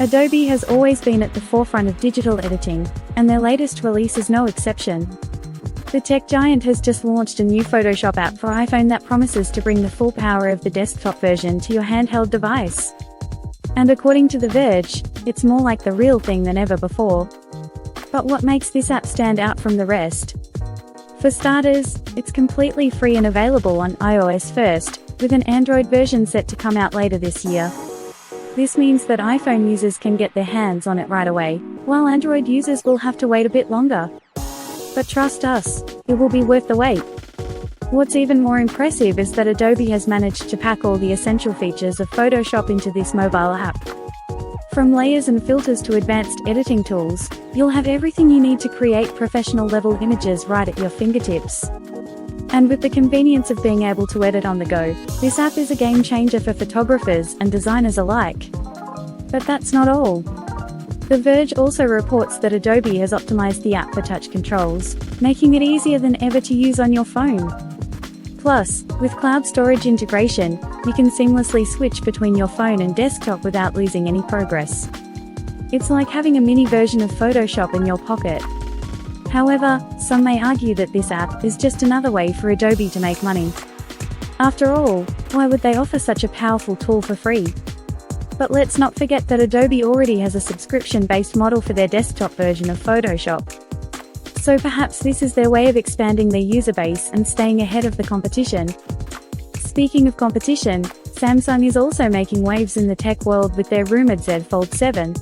Adobe has always been at the forefront of digital editing, and their latest release is no exception. The tech giant has just launched a new Photoshop app for iPhone that promises to bring the full power of the desktop version to your handheld device. And according to The Verge, it's more like the real thing than ever before. But what makes this app stand out from the rest? For starters, it's completely free and available on iOS first, with an Android version set to come out later this year. This means that iPhone users can get their hands on it right away, while Android users will have to wait a bit longer. But trust us, it will be worth the wait. What's even more impressive is that Adobe has managed to pack all the essential features of Photoshop into this mobile app. From layers and filters to advanced editing tools, you'll have everything you need to create professional-level images right at your fingertips. And with the convenience of being able to edit on the go, this app is a game changer for photographers and designers alike. But that's not all. The Verge also reports that Adobe has optimized the app for touch controls, making it easier than ever to use on your phone. Plus, with cloud storage integration, you can seamlessly switch between your phone and desktop without losing any progress. It's like having a mini version of Photoshop in your pocket. However, some may argue that this app is just another way for Adobe to make money. After all, why would they offer such a powerful tool for free? But let's not forget that Adobe already has a subscription-based model for their desktop version of Photoshop. So perhaps this is their way of expanding their user base and staying ahead of the competition. Speaking of competition, Samsung is also making waves in the tech world with their rumored Z Fold 7.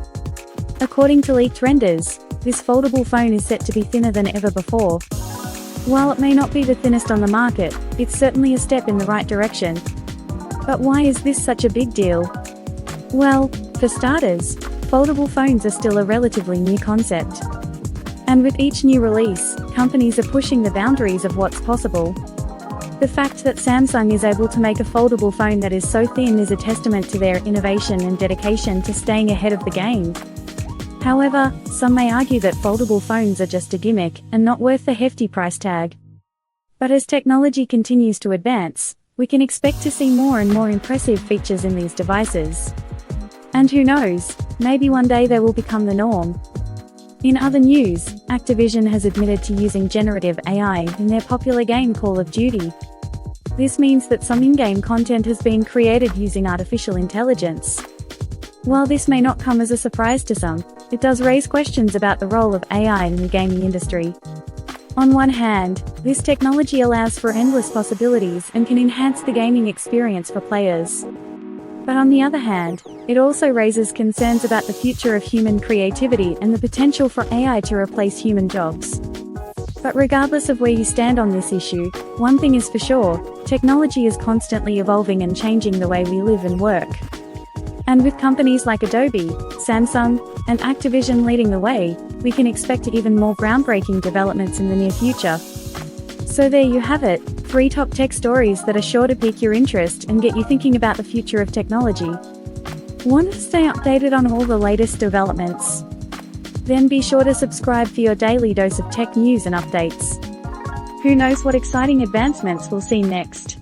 According to leaked renders, this foldable phone is set to be thinner than ever before. While it may not be the thinnest on the market, it's certainly a step in the right direction. But why is this such a big deal? Well, for starters, foldable phones are still a relatively new concept. And with each new release, companies are pushing the boundaries of what's possible. The fact that Samsung is able to make a foldable phone that is so thin is a testament to their innovation and dedication to staying ahead of the game. However, some may argue that foldable phones are just a gimmick and not worth the hefty price tag. But as technology continues to advance, we can expect to see more and more impressive features in these devices. And who knows, maybe one day they will become the norm. In other news, Activision has admitted to using generative AI in their popular game Call of Duty. This means that some in-game content has been created using artificial intelligence. While this may not come as a surprise to some, it does raise questions about the role of AI in the gaming industry. On one hand, this technology allows for endless possibilities and can enhance the gaming experience for players. But on the other hand, it also raises concerns about the future of human creativity and the potential for AI to replace human jobs. But regardless of where you stand on this issue, one thing is for sure, technology is constantly evolving and changing the way we live and work. And with companies like Adobe, Samsung, and Activision leading the way, we can expect even more groundbreaking developments in the near future. So there you have it, 3 top tech stories that are sure to pique your interest and get you thinking about the future of technology. Want to stay updated on all the latest developments? Then be sure to subscribe for your daily dose of tech news and updates. Who knows what exciting advancements we'll see next?